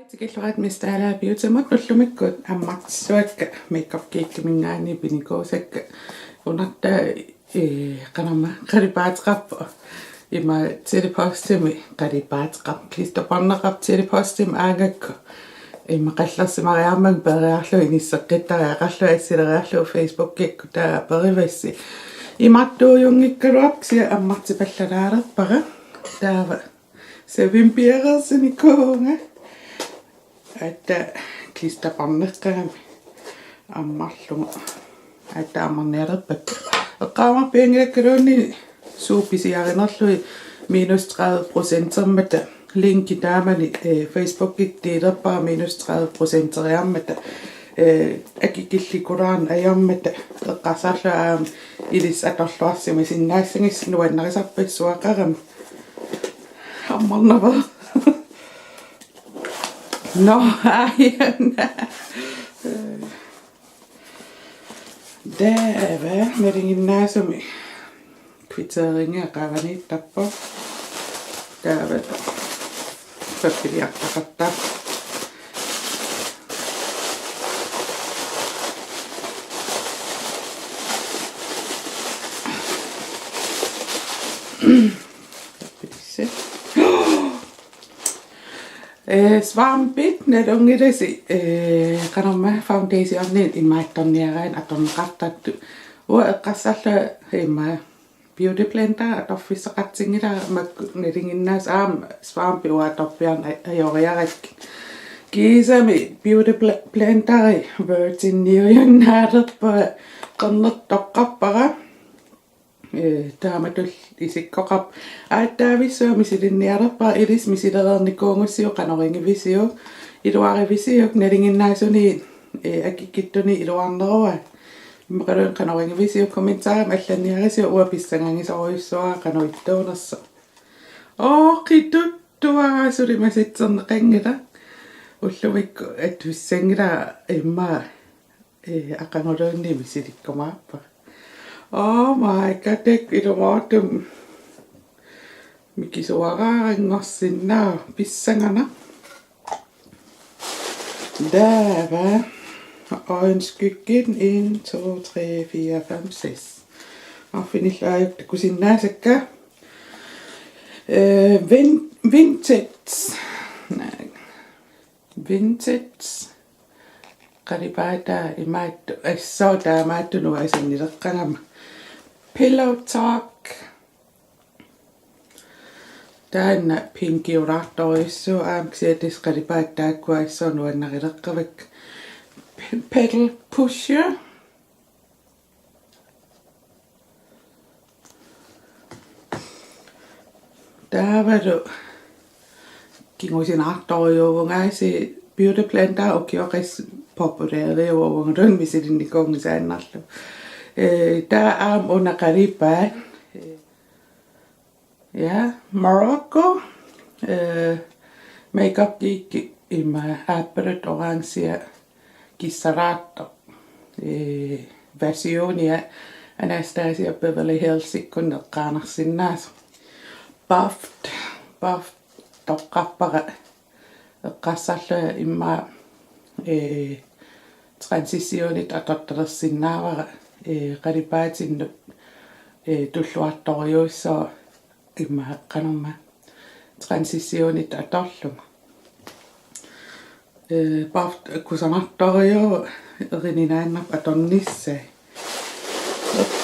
Tikillurat mistala biutamut nullumikkut ammartissuakka makeup cake mingaani pinikoosakka unatta qanamma qaripaatqarpa ima telepostim qaripaatqarp klisterparnerqarp telepostim aangakku ima qallarsimariarmak periarlu inisseqqittariaqarlu assileriarlu Facebook-ikku taa perivassi imartuujungikkaluarpsi ammartipallalaalerpara taava sevimpiarersinikunga että klisterparnerqarami ammarluga että ammarnialerpakka eqqaamar piangilakkaluunni suupisiarinerlui -30% linki taamani Facebook-ik tiilerpaa -30%riarmata akikillikulaarn ajarmata eqqasarluaam ilis atorluarsimi sinnaassangis nuannerisarpissuaqarami ammarnava no aina dava meringinnaasumi kvitteringa qavanittarpa dava pappiliartaqatta Svampit nelungirisi qanamma foundationin immaattorniarain atorneqartattu ueqqassarlu imma beauty blender atorfisseqartingila makku nelinginnaas svampi uatorpiarn ajoriarakki kiisami beauty blenderi virginniuriunnaalerpa qernertoqqarpara taamatul isikkoqarp aattaavissua misilinnialerpa ilis misilerernikuungussiu qanoringivisiu iluarivisiuk nalinginnaasuni akikittuni iluarnerua imaqalun qanoringivisiu kommentaar allanniarisiu uapissangangisoruissuara qanuittuunersa qituttuaraasuli masitserneqangila ullumikku attuissangila imma aqanguluunni misilikkumaappa Oh my god, tek ilumatum mikisuararingorsinnaa pissangana dava øjenskyggen 1, 2, 3, 4, 5, 6 og finnillaajukta kusinnaasakka vintage qalipaata imaattu assootaa maattunu asannileqqanama Pillow Talk taanna pinkiurartorissu aamksiatis qalipaataakkua nuannarileqqavak pedal pusher taavalu kingusinartoriuuvungaasi beauty blender ukioqis populaariuuvungalun misilinnikungisaannarlu taa unaqaripaa ja Morocco makeup geek imma aappalut oransia kissaraatto versionia Anastasia Beverly Hills ikkun eqqaanarsinnaas buff toqqarpara eqqassarlu imma transitionit atortalersinnaavara qaripaatinnu tulluartoriuissoo imma qanumma transitionit atorlunga baft kusanartoriu erininaannap atonnissa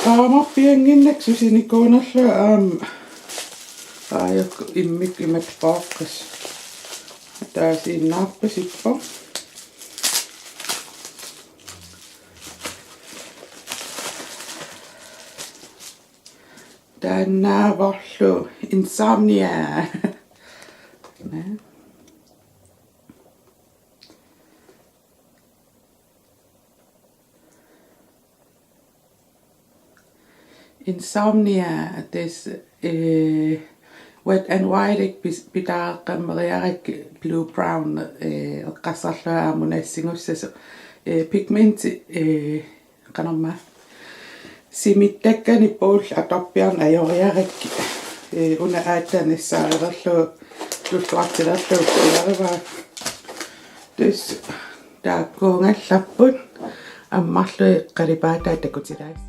qaamappianginnaksusinikuunerlu aayuk immik imat paaqqas taasiinnaarpasippo Dannavarlu insomnia. Insomnia this wet and white pitää qammeriarik blue brown qassarlua munassingussas pigmenti qanamma simittakkani puul atoppiarn ajoriarakki una aattanissaarilerlu tulluartilerlu ularivaa Tus taakkuungallapпут аммарлуи qalipaataa takutilaas.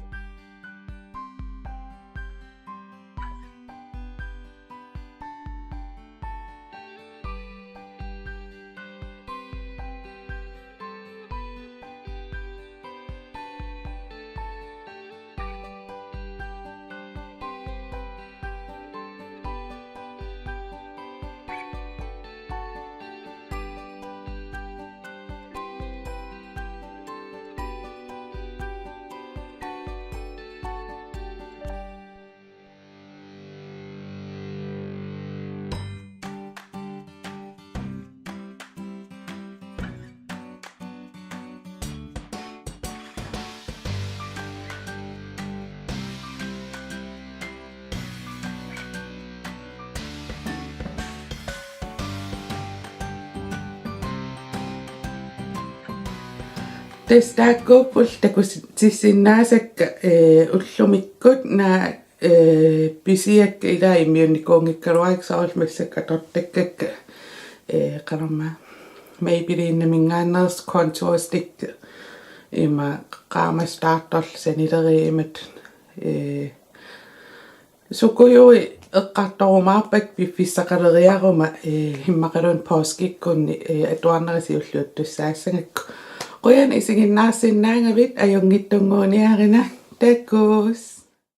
Testaakkuuppul takutissinnaasakka ullumikkut naa pisiakka ilaimiunikuungikkaluaiksaormasakka tortakkakka qanorma maybe mingaaners contour stick ima qaamastaartorl sanileriimat sukujui eqqartorumaarpak piffissaqaleriaruma himmaqalun påskikkunni atuarnerisiulluut tussaassangakku Qoyan isinginnaarsinnaangavit ajungittunguuniarina takkus